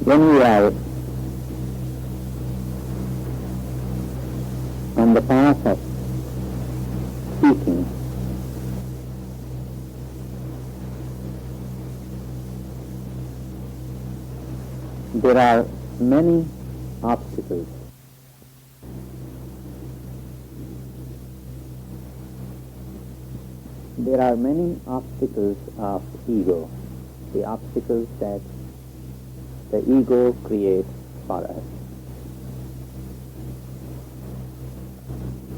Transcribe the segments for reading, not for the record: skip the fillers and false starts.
When we are on the path of speaking, there are many obstacles. There are many obstacles of ego, the obstacles that the ego creates for us.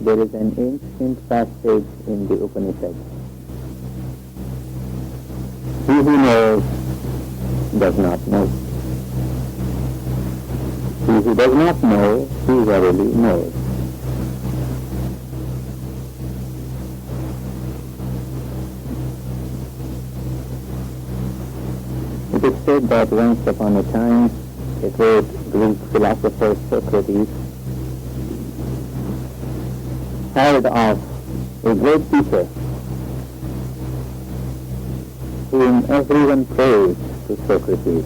There is an ancient passage in the Upanishad. He who knows does not know. He who does not know, he verily knows. It is said that once upon a time, a great Greek philosopher, Socrates, heard of a great teacher whom everyone praised to Socrates.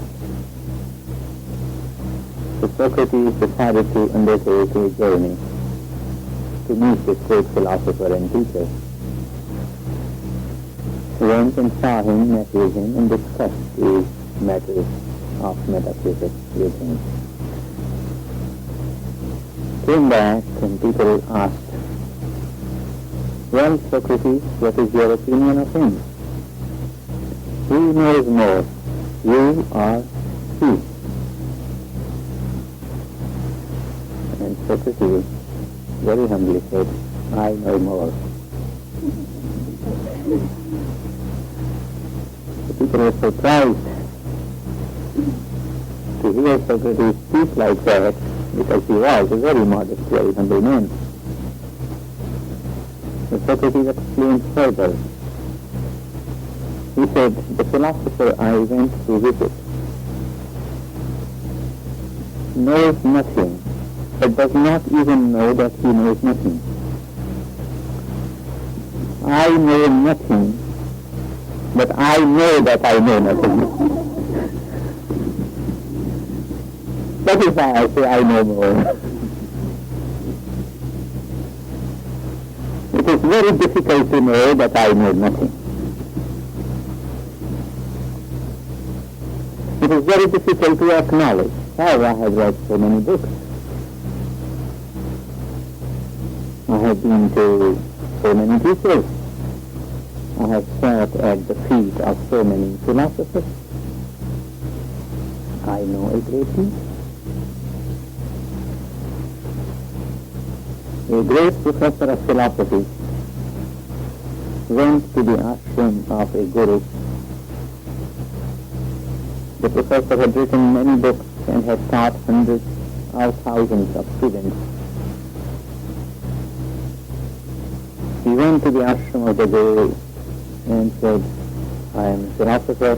So Socrates decided to undertake a journey to meet this great philosopher and teacher. He went and saw him, met with him, and discussed these matters of metaphysics with him. Came back and people asked, "Well, Socrates, what is your opinion of him? Who knows more, you or he?" And Socrates very humbly said, "I know more." The people were surprised to hear Socrates speak like that, because he was a very modest, very humble man. So Socrates explained further. He said, "The philosopher I went to visit knows nothing, but does not even know that he knows nothing. I know nothing, but I know that I know nothing." That is why I say I know more. It is very difficult to know that I know nothing. It is very difficult to acknowledge. However, I have read so many books. I have been to so many teachers. I have sat at the feet of so many philosophers. I know a great deal. A great professor of philosophy went to the ashram of a guru. The professor had written many books and had taught hundreds or thousands of students. He went to the ashram of the guru and said, "I am a philosopher.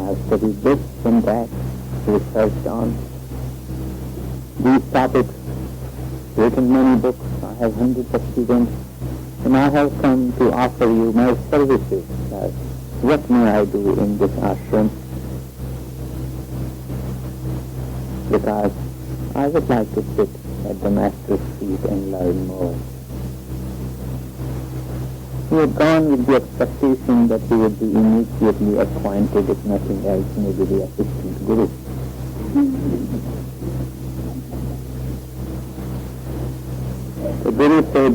I have studied this and that, researched on these topics, written many books, I have hundreds of students, and I have come to offer you my services. What may I do in this ashram? Because I would like to sit at the master's feet and learn more." He had gone with the expectation that he would be immediately appointed, if nothing else, maybe the assistant guru. The guru said,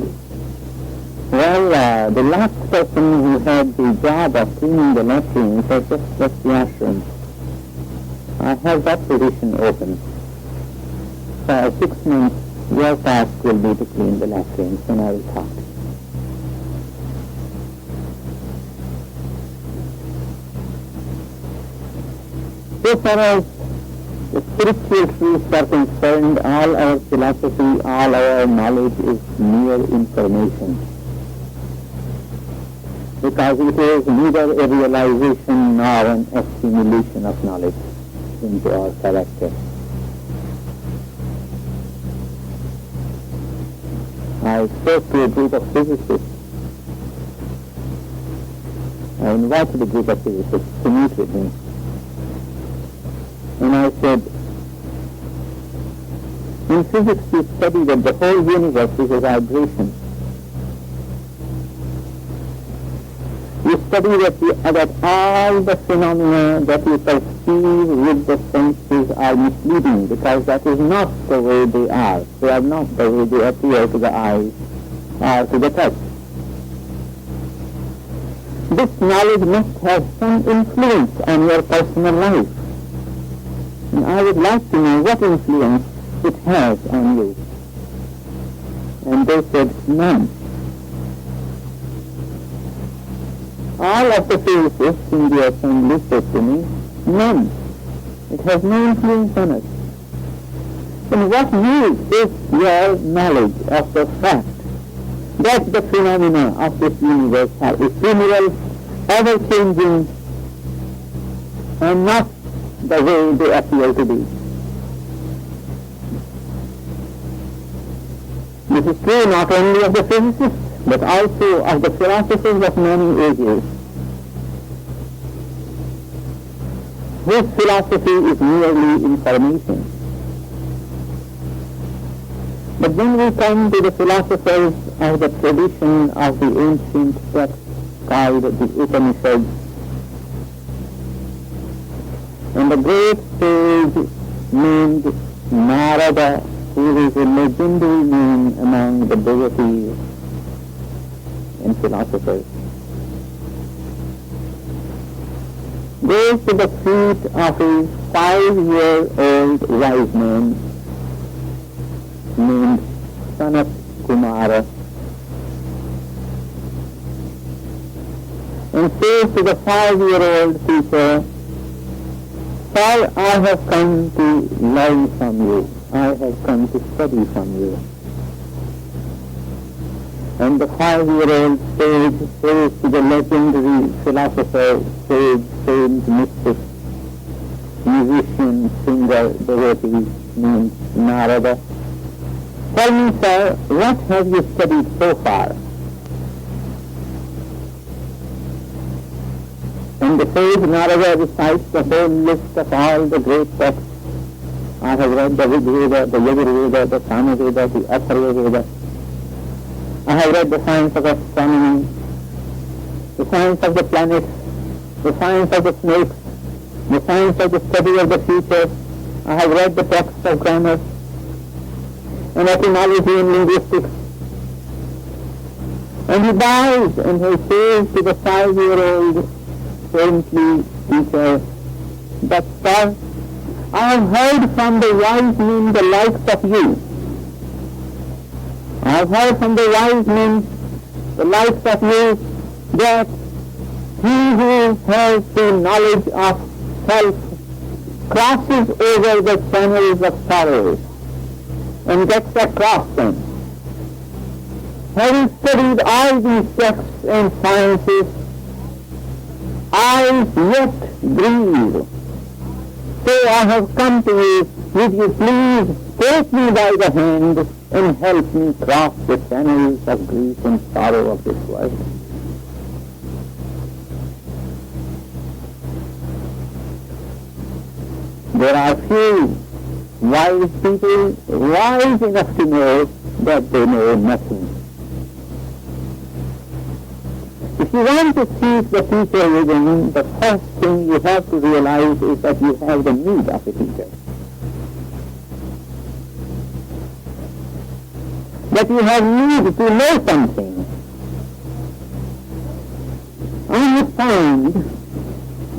"Well, the last person who had the job of cleaning the latrines has just left the ashram. I have that position open. For 6 months, your task will be to clean the latrines, and I will talk." So far as the spiritual truths are concerned, all our philosophy, all our knowledge is mere information, because it is neither a realization nor an assimilation of knowledge into our character. I spoke to a group of physicists. I invited a group of physicists to meet with me. And I said, in physics we study that the whole universe is a vibration. We study that all the phenomena that we perceive with the senses are misleading, because that is not the way they are. They are not the way they appear to the eyes or to the touch. This knowledge must have some influence on your personal life. And I would like to know what influence it has on you. And they said, none. All of the physicists in the assembly said to me, none. It has no influence on us. Then what use is your knowledge of the fact that the phenomena of this universe are ephemeral, ever-changing, and not the way they appear to be? This is true not only of the physicists, but also of the philosophers of many ages, whose philosophy is merely information. But when we come to the philosophers of the tradition of the ancient text called the Upanishads, and the great sage named Narada, who is a legendary name among the devotees and philosophers, goes to the feet of a 5-year-old wise man named Sanat Kumara, and says to the 5-year-old teacher, "Sir, I have come to learn from you. I have come to study from you." And the 5-year-old sage says to the legendary philosopher, sage, saint, mystic, musician, singer, devotee named Narada, "Tell me, sir, what have you studied so far?" And the sage Narada recites the whole list of all the great texts. I have read the Rig Veda, the Yajur Veda, the Samaveda, the Atharva Veda. I have read the science of astronomy, the science of the planets, the science of the snakes, the science of the study of the future. I have read the texts of grammar and etymology and linguistics. And he bows and he says to the 5-year-old saintly teacher, "But sir, I have heard from the wise men the likes of you. I have heard from the wise men the likes of you that he who has the knowledge of self crosses over the channels of sorrows and gets across them. Having studied all these texts and sciences, I yet grieve. So I have come to you. Would you please take me by the hand and help me cross the channels of grief and sorrow of this world?" There are few wise people wise enough to know that they know nothing. If you want to seek the teacher within, the first thing you have to realize is that you have the need of a teacher. That you have need to know something. I have found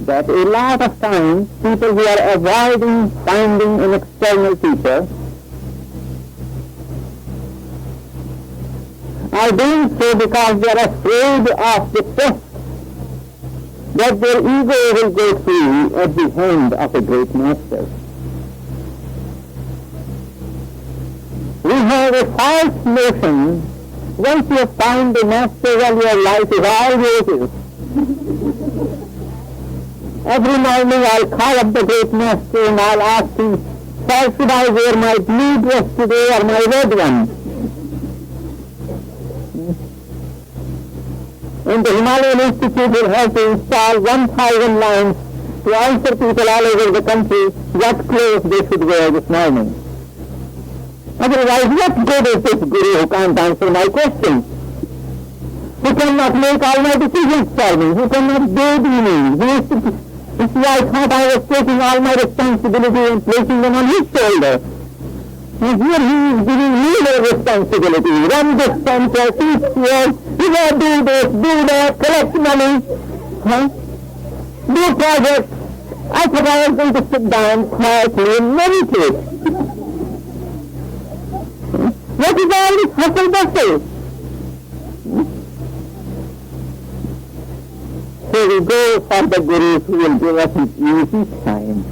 that a lot of times people who are avoiding finding an external teacher are doing so because they are afraid of the test that their ego will go through at the hand of a great master. We have a false notion, once you have found the master, well, your life is all roses. Every morning I'll call up the great master and I'll ask him, "Sir, should I wear my blue dress today or my red one?" And the Himalayan Institute will have to install 1,000 lamps to answer people all over the country what clothes they should wear this morning. Otherwise, what good is this guru who can't answer my questions? Who cannot make all my decisions for me? Who cannot guide me? This is why I thought I was taking all my responsibility and placing them on his shoulder. And here he is giving me the responsibility. Run this center, teach here, you gotta do this, do that, collect money, do projects. I thought I was going to sit down quietly and meditate. What is all this hustle bustle? So we go for the gurus who will give us an easy time.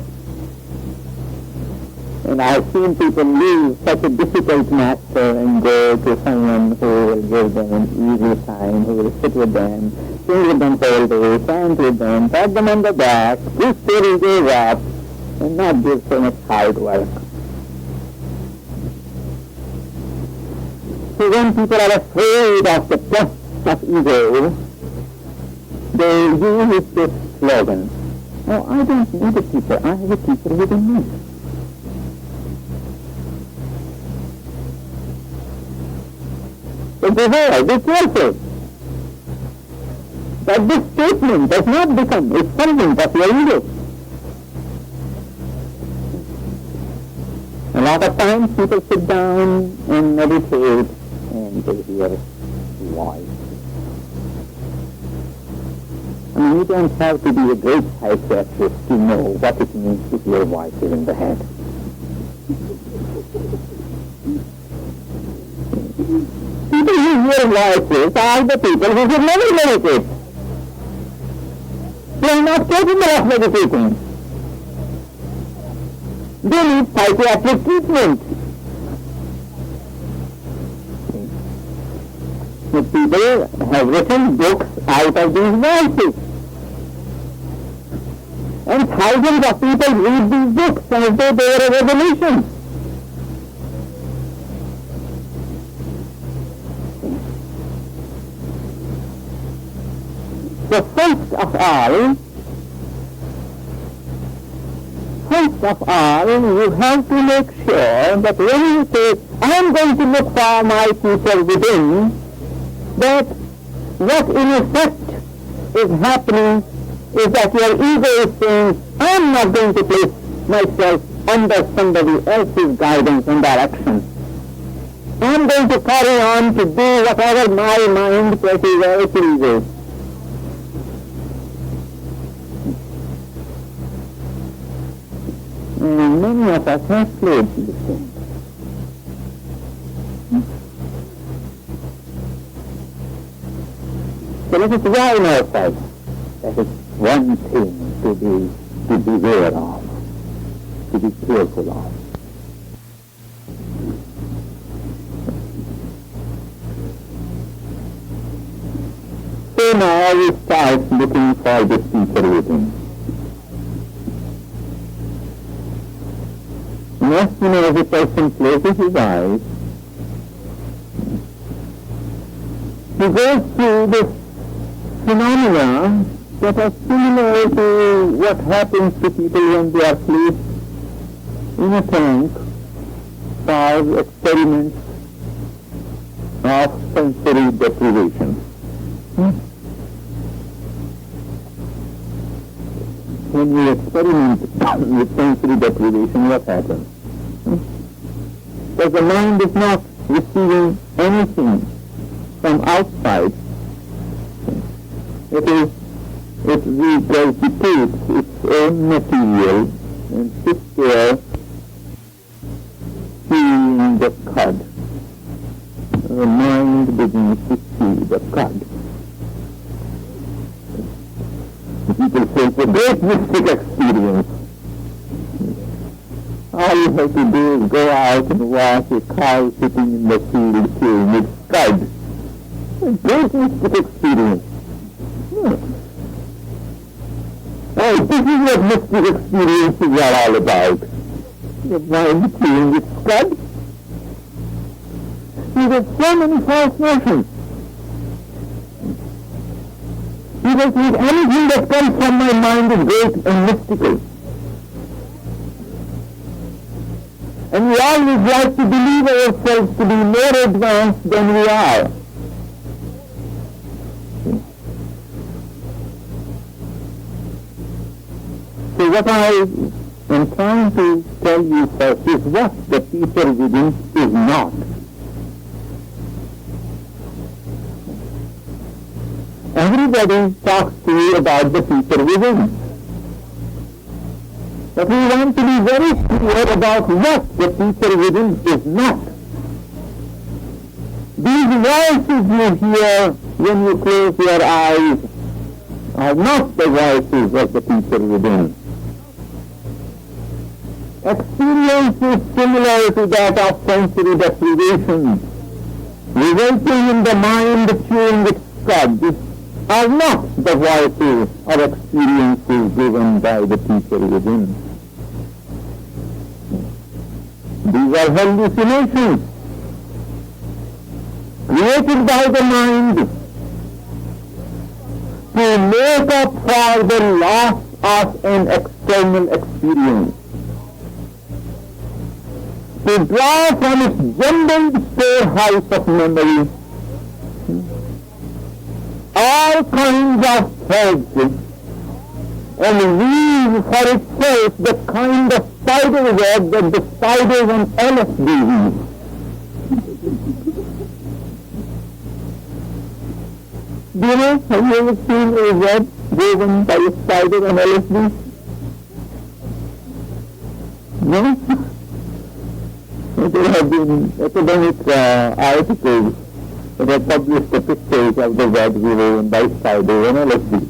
And I've seen people leave such a difficult master and go to someone who will give them an easy time, who will sit with them, sing with them all day, chant with them, pat them on the back, push their egos up, and not give so much hard work. So when people are afraid of the test of ego, they use this slogan, "Oh, I don't need a teacher, I have a teacher within me." So beware, be careful that this statement does not become a servant of your ego. A lot of times people sit down and meditate and they hear voice. I mean, you don't have to be a great psychiatrist to know what it means to hear voices in the head. People who hear voices are the people who should never meditate. They are not capable of meditating. They need psychiatric treatment. The people have written books out of these voices. And thousands of people read these books as though they were a revelation. So first of all, you have to make sure that when you say, I am going to look for my teacher within, that what in effect is happening is that your ego is saying, I am not going to place myself under somebody else's guidance and direction. I am going to carry on to do whatever my mind perseveres to do. And many of us have played this game. So let us warn ourselves. That is one thing to beware of, to be careful of. So now we start looking for this teacher within. As soon as a person closes his eyes, he goes through this phenomena that are similar to what happens to people when they are placed in a tank for experiments of sensory deprivation. When we experiment with sensory deprivation, what happens? Because the mind is not receiving anything from outside. It regurgitates its own material and sits there seeing the cud. The mind begins to see the cud. People say it's a great mystic experience. All you have to do is go out and watch a cow sitting in the field chewing its cud. A great mystic experience. Oh, this is what mystic experiences are all about. The mind chewing its cud. See, there's so many false notions. People think anything that comes from my mind is great and mystical. And we always like to believe ourselves to be more advanced than we are. So what I am trying to tell you first is what the teacher within is not. Everybody talks to you about the teacher within. But we want to be very clear about what the teacher within is not. These voices you hear when you close your eyes are not the voices of the teacher within. Experiences similar to that of sensory deprivation, resulting in the mind chewing its cud, are not the voices or experiences given by the teacher within. These are hallucinations created by the mind to make up for the loss of an external experience, to draw from its jumbled storehouse of memory all kinds of threads and weave for itself the kind of spider web that the spiders on LSD weave. Do you know, have you ever seen a web woven by a spider on LSD? No? There have been academic articles that have published the pictures of the web woven by spiders on LSD.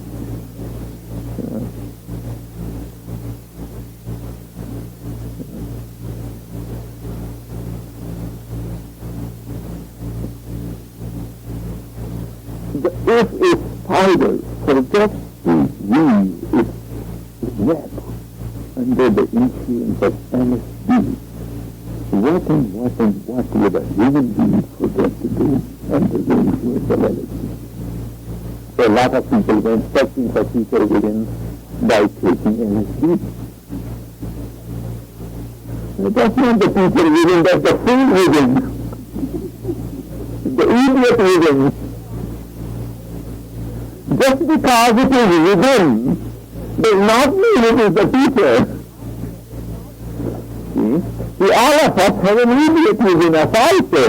If a spider forgets to weave its web under the influence of LSD, what would a human being forget to do under the influence of LSD? So a lot of people went searching for teacher within by taking LSD. That's not the teacher within, that's the fool within, the idiot within. Just because it is within does not mean it is the teacher. See, all of us have an idiot within us also.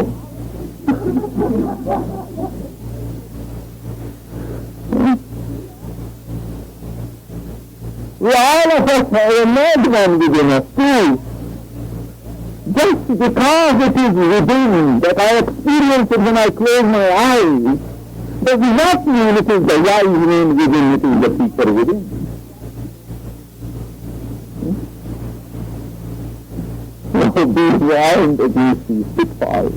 All of us have a madman within us too. Just because it is within that I experience it when I close my eyes, does not mean it is the wise man within, it is the teacher within. So be warned against these pitfalls.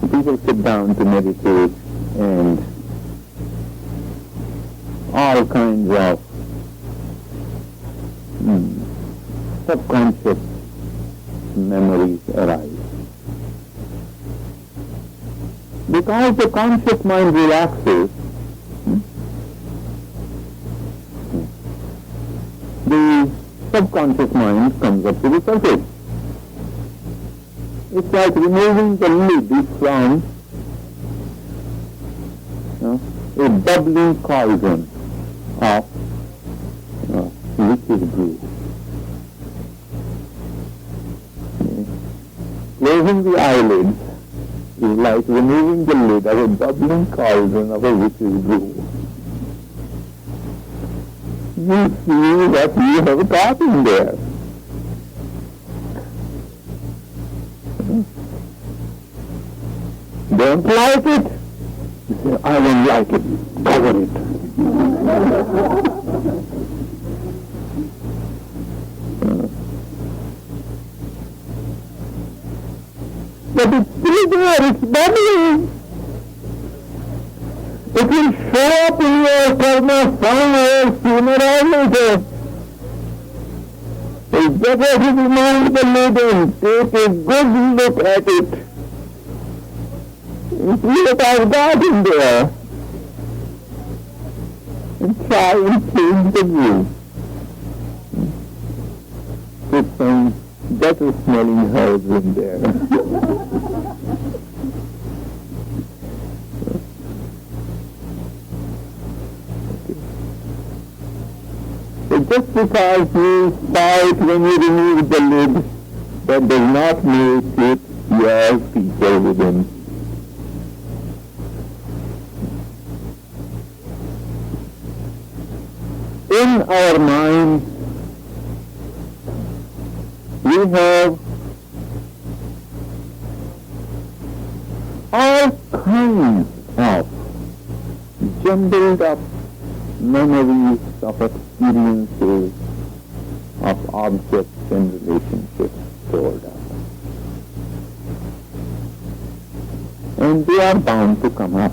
People sit down to meditate and all kinds of subconscious memories arise. Because the conscious mind relaxes, the subconscious mind comes up to the surface. It's like removing the lid from a bubbling cauldron of liquid brew. Closing the eyelids is like removing the lid of a bubbling cauldron of a witch's brew. You see what you have got in there. Don't like it? You say, I don't like it. Cover it. But it's still there, it's bubbling. It will show up in your karma somewhere sooner or later. So better to remind the lid and take a good look at it. And see what I've got in there. And try and change the view. Put some better smelling herbs in there. So just because you saw it when you remove the lid, that does not make it your feature within. In our mind, we have all kinds of jumbled up memories of experiences of objects and relationships stored up. And they are bound to come up.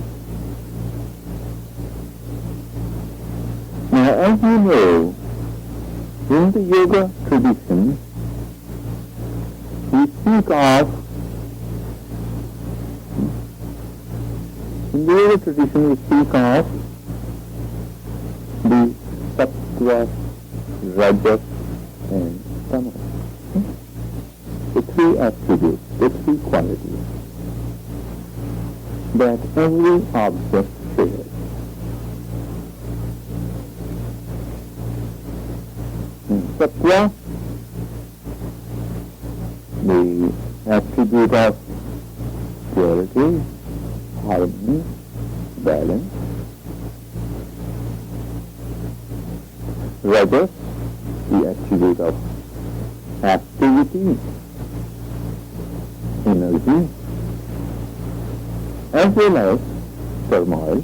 Now, as you know, in the yoga tradition, we speak of, in the yoga tradition we speak of the sattva, rajas and tamas. The three attributes, the three qualities that every object shares. Sattva, the attribute of purity, harmony, balance. Rajas, the attribute of activity, energy, as well as turmoil.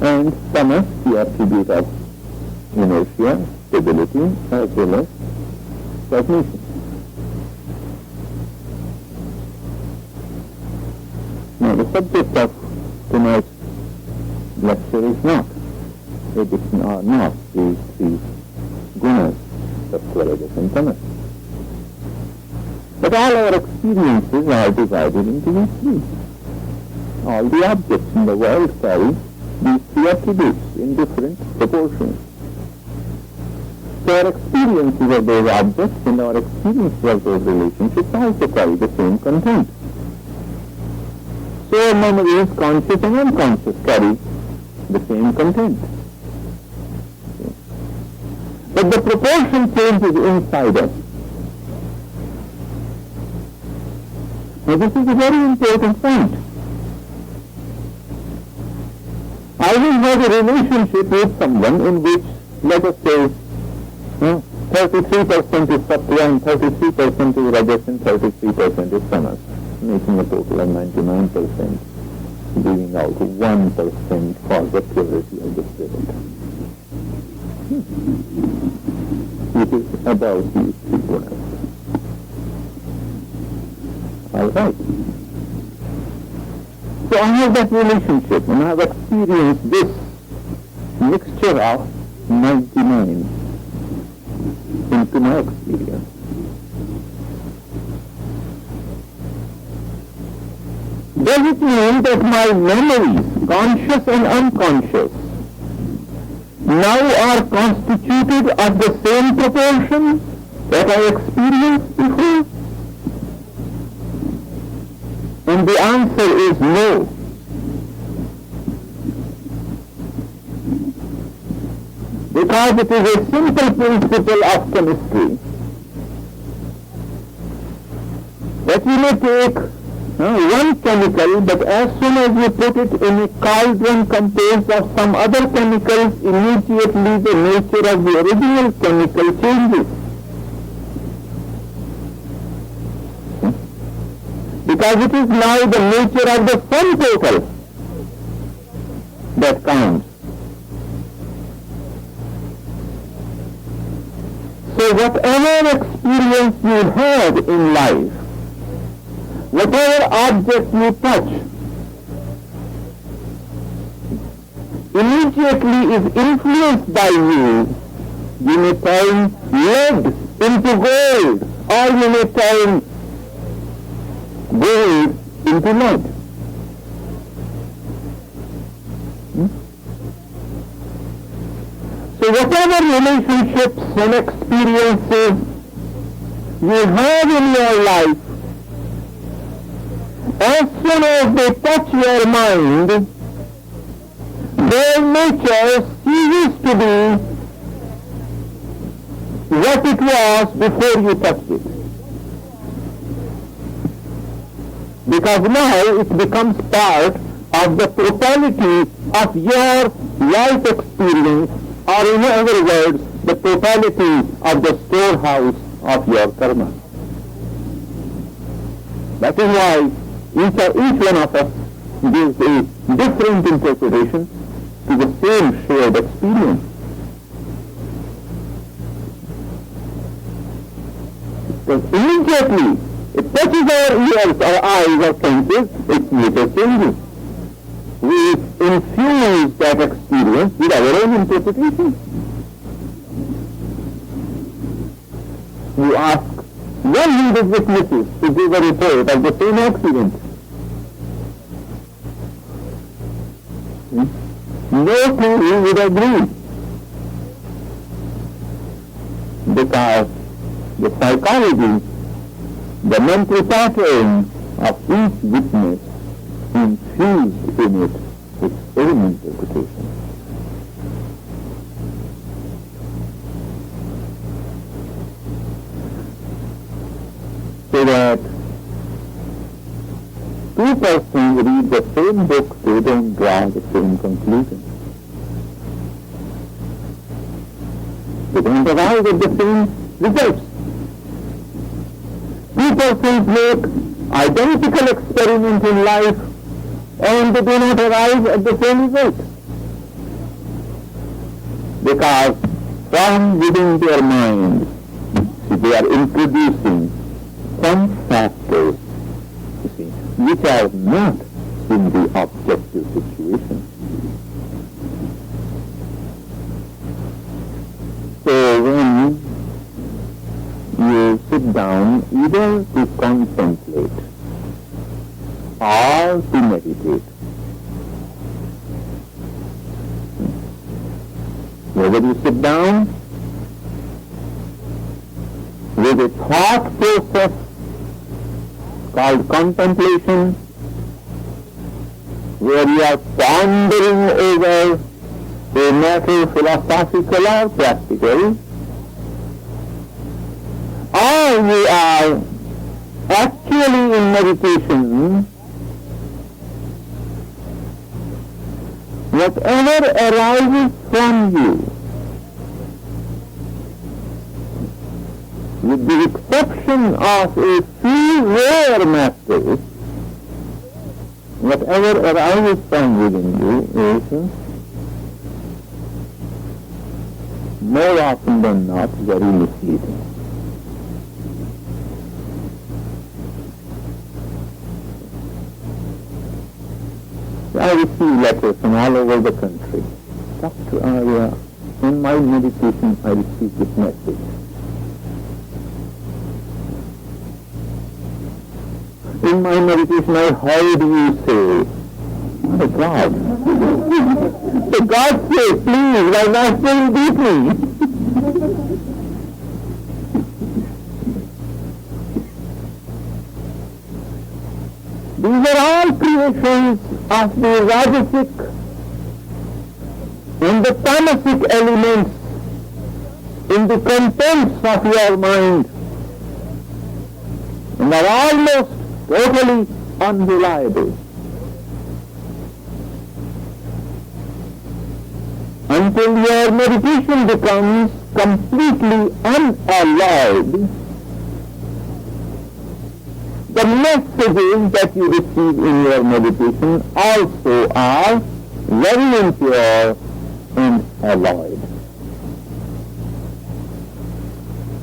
And tamas, the attribute of inertia, stability, as well as cognition. Now, the subject of tonight's lecture is not addiction or not these three gunas, sattva, rajas and tamas. But all our experiences are divided into these three. All the objects in the world carry these three attributes in different proportions. So our experiences of those objects and our experiences of those relationships also carry the same content. So our memories, conscious and unconscious, carry the same content. But the proportion changes inside us. Now this is a very important point. I will have a relationship with someone in which, let us say, 33% is sattva and 33% is rajas and 33% is tamas, making a total of 99%, leaving out 1% for the purity of the spirit. It is about these three gunas. All right. So I have that relationship and I have experienced this mixture of 99 into my experience. Does it mean that my memories, conscious and unconscious, now are constituted of the same proportion that I experienced before? And the answer is no. Because it is a simple principle of chemistry that you may take one chemical, but as soon as you put it in a cauldron composed of some other chemicals, immediately the nature of the original chemical changes. Because it is now the nature of the sum total that counts. So whatever experience you had in life, whatever object you touch, immediately is influenced by you You may turn lead into gold, or you may turn gold into lead. So whatever relationships and experiences you have in your life, as soon as they touch your mind, their nature ceases to be what it was before you touched it. Because now it becomes part of the totality of your life experience, or in other words, the totality of the storehouse of your karma. That is why each one of us gives a different interpretation to the same shared experience. Because immediately it touches our ears, our eyes, our senses, its nature changes. We infuse that experience with our own interpretation. You ask one needed witnesses to give a report of the same accident. No two would agree, because the psychology, the mental pattern of each witness infused in it its own interpretation. So that two persons read the same book, they don't draw the same conclusion. They don't arrive at the same results. Two persons make identical experiment in life and they do not arrive at the same result. Because from within their minds, they are introducing some factors, you see, which are not in the objective situation. So when you sit down either to contemplate or to meditate, whether you sit down with a thought process called contemplation, where you are pondering over a matter philosophical or practical, or you are actually in meditation, whatever arises from you, with the exception of a few rare matters, whatever arises from within you is more often than not very misleading. I receive letters from all over the country. Dr. Arya, in my meditation I received this message. In my meditation I heard you say, my God, for God's sake, please, my master beat me. These are all creations of the Rajasic and the Tamasic elements in the contents of your mind, and are almost totally unreliable. Until your meditation becomes completely unalloyed, the messages that you receive in your meditation also are very impure and alloyed.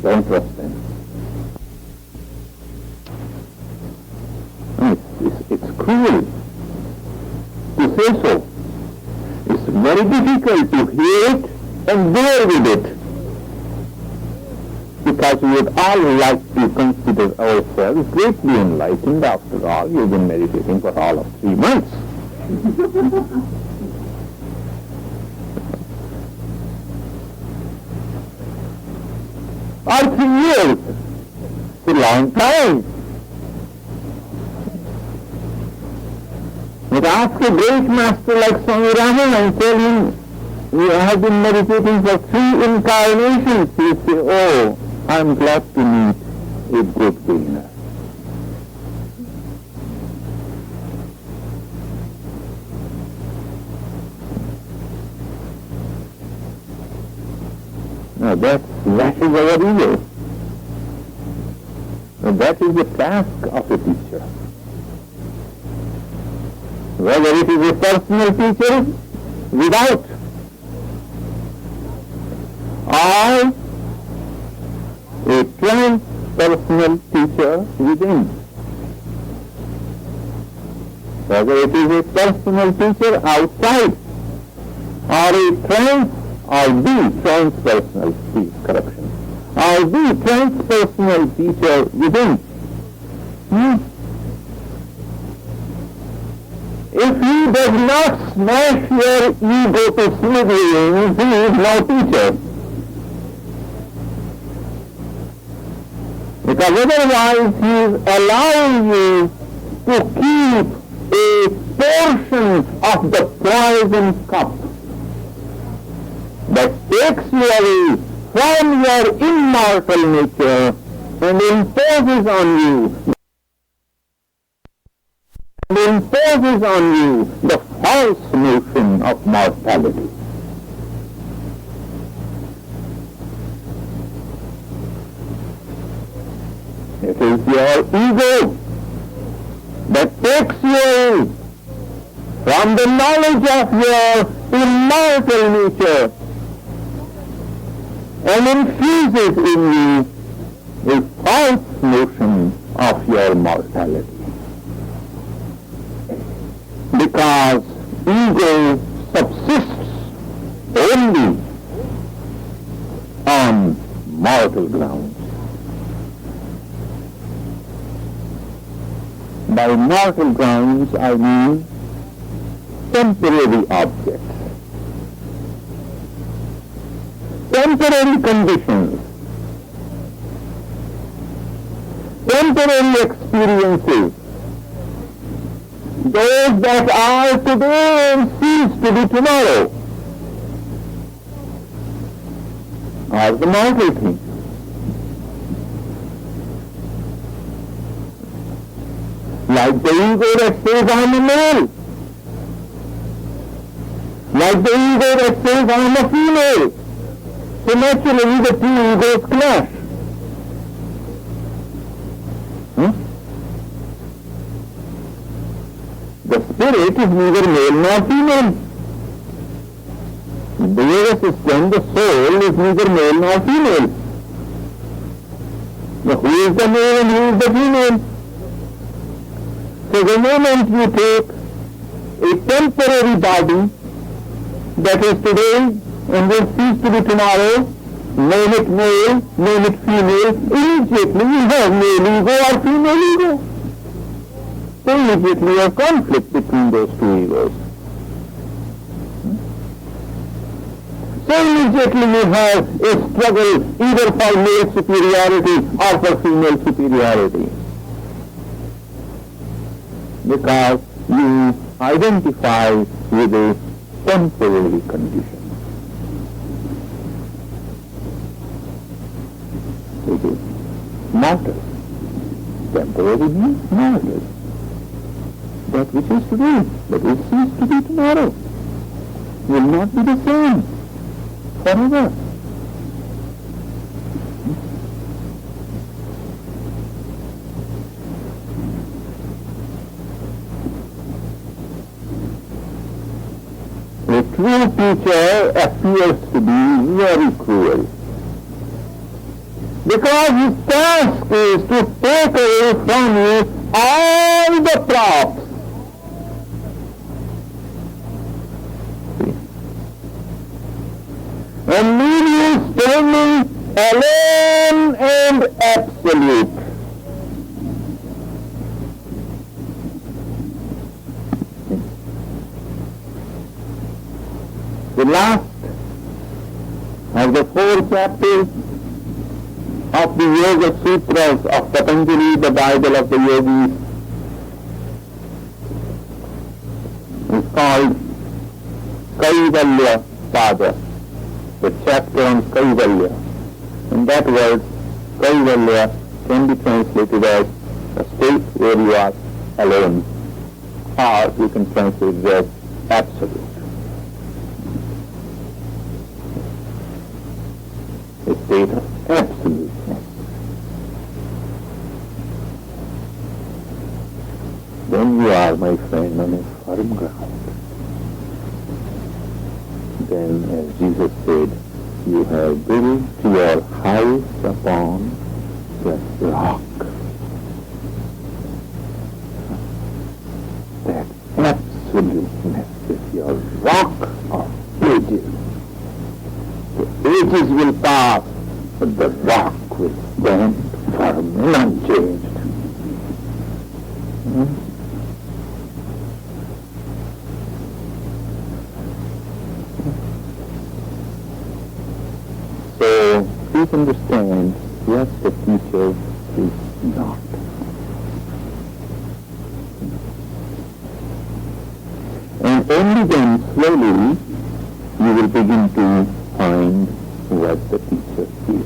Don't trust them. It's cruel to say so. It's very difficult to hear it and bear with it. because we would all like to consider ourselves greatly enlightened. After all, you've been meditating for all of 3 months. Or 3 years. It's a long time. But ask a great master like Swami Raman and tell him, you have been meditating for 3 incarnations. He will say, oh, I'm glad to meet a good beginner. Now that is our ego. Now that is the task of a teacher. Whether it is a personal teacher without or a transpersonal teacher within. Whether it is a personal teacher outside or the transpersonal correction, or the transpersonal teacher within. If he does not smash your ego to smithereens, he is no teacher. Because otherwise he is allowing you to keep a portion of the poison cup that takes you away from your immortal nature and imposes on you the false notion of mortality. It is your ego that takes you away from the knowledge of your immortal nature and infuses in you a false notion of your mortality. Because ego subsists only on mortal grounds. By mortal grounds I mean temporary objects, temporary conditions, temporary experiences, those that are today and cease to be tomorrow, are the mortal things. Like the ego that says I am a male, like the ego that says I am a female. So naturally the 2 egos clash. The spirit is neither male nor female. The ego system, the soul, is neither male nor female. Now, who is the male and who is the female? So the moment you take a temporary body that is today and will cease to be tomorrow, name it male, name it female, immediately you have male ego or female ego. So immediately you have conflict between those 2 egos. So immediately you have a struggle either for male superiority or for female superiority. Because you identify with a temporary condition. It is mortal. Temporary means mortal. That which is today, that will cease to be tomorrow, will not be the same forever. A true teacher appears to be very cruel, because his task is to take away from you all the props. And leave you standing alone absolute. The last of the 4 chapters of the Yoga Sutras of Patanjali, the Bible of the Yogis, is called Kaivalya Pada, the chapter on Kaivalya. And that word, Kaivalya, can be translated as a state where you are alone, or you can translate it as absolute. A state of absoluteness. Then you are, my friend, on a firm ground. Then, as Jesus said, you have built your house upon the rock. That absoluteness is your rock of ages. The ages will pass, but the rock will stand firm and unchanged. So, please understand, yes, the teacher is not. And only then, slowly, you will begin to find what the teacher is.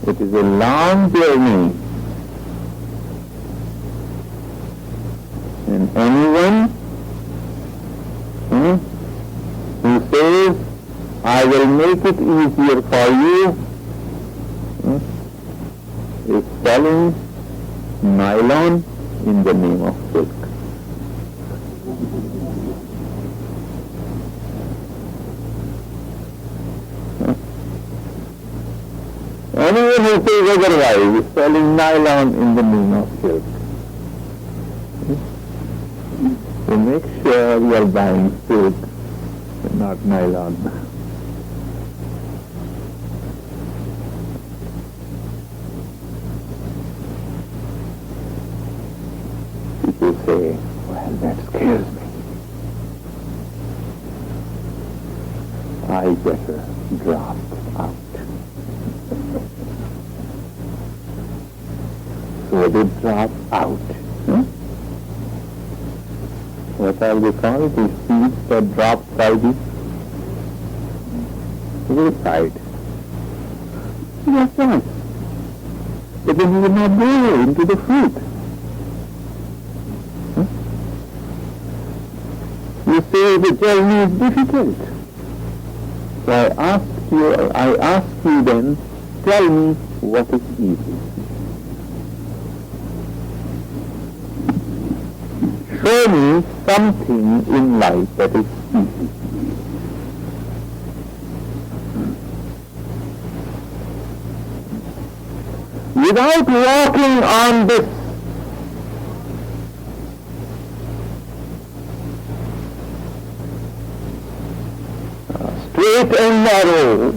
It is a long journey, and anyone who says, I will make it easier for you, is selling nylon in the name of silk. Anyone who says otherwise is selling nylon in the name of silk. So make sure you are buying silk and not nylon. People say, well, that scares me. I better drop out. So they drop out. What are they called? The seeds that drop by the wayside. Yes, right. But then you will not grow into the fruit. You say the journey is difficult. So I ask you then, tell me what is easy. Show me something in life that is easy. Without walking on this straight and narrow,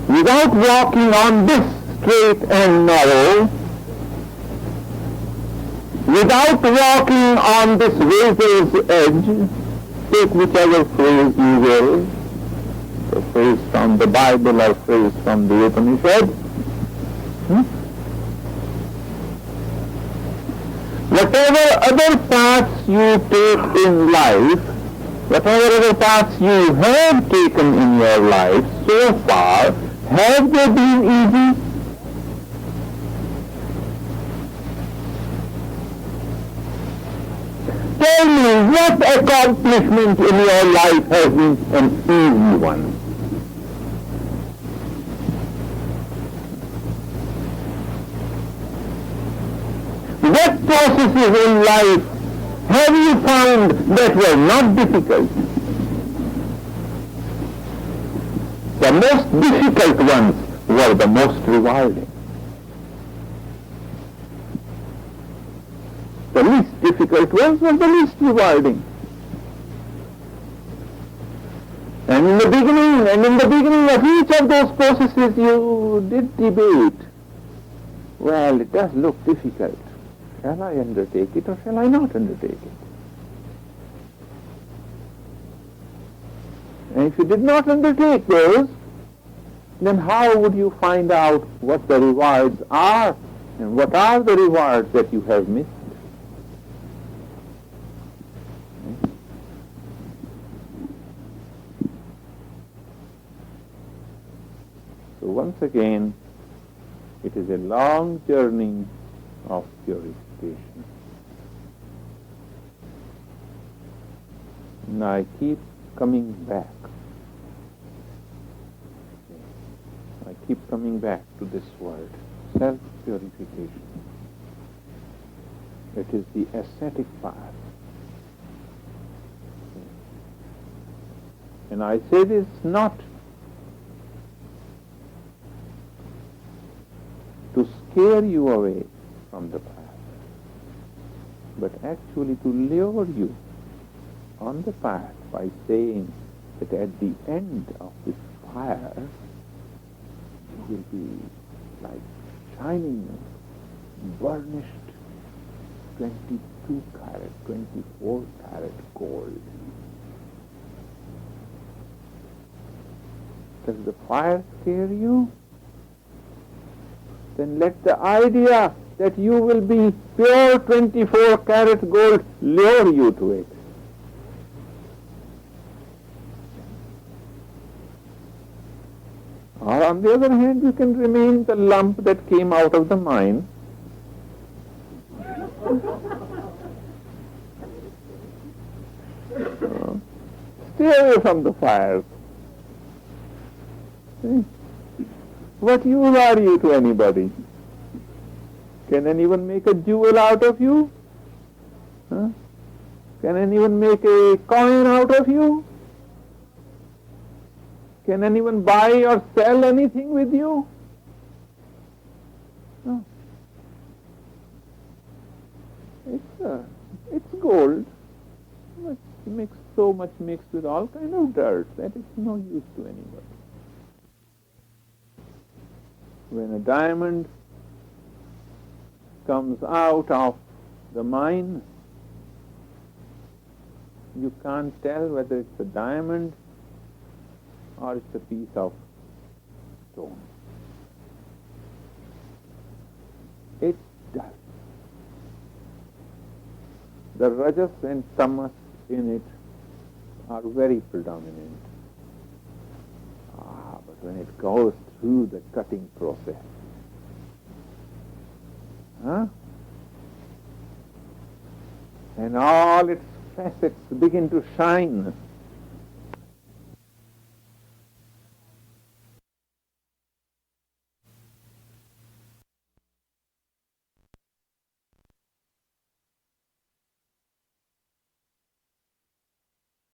without walking on this straight and narrow, without walking on this razor's edge, take whichever phrase you will, a phrase from the Bible or phrase from the Upanishad. Whatever other paths you take in life, whatever other paths you have taken in your life so far, have they been easy? Tell me, what accomplishment in your life has been an easy one? What processes in life have you found that were not difficult? The most difficult ones were the most rewarding. The least difficult ones were the least rewarding. And in the beginning of each of those processes you did debate. Well, it does look difficult. Shall I undertake it or shall I not undertake it? And if you did not undertake those, then how would you find out what the rewards are and what are the rewards that you have missed? So once again, it is a long journey of purification. And I keep coming back. I keep coming back to this word, self-purification. It is the ascetic path. And I say this not to scare you away from the path, but actually to lure you on the path by saying that at the end of this fire you will be like shining, burnished 22 carat, 24 carat gold. Does the fire scare you? Then let the idea that you will be pure 24 carat gold lure you to it. Or on the other hand, you can remain the lump that came out of the mine. Stay away from the fires. See? What use are you to anybody? Can anyone make a jewel out of you? Huh? Can anyone make a coin out of you? Can anyone buy or sell anything with you? No. It's gold. So much mixed with all kind of dirt that it's no use to anybody. When a diamond comes out of the mine, you can't tell whether it's a diamond or it's a piece of stone. It's dust. The rajas and tamas in it are very predominant. But when it goes through the cutting process, and all its facets begin to shine,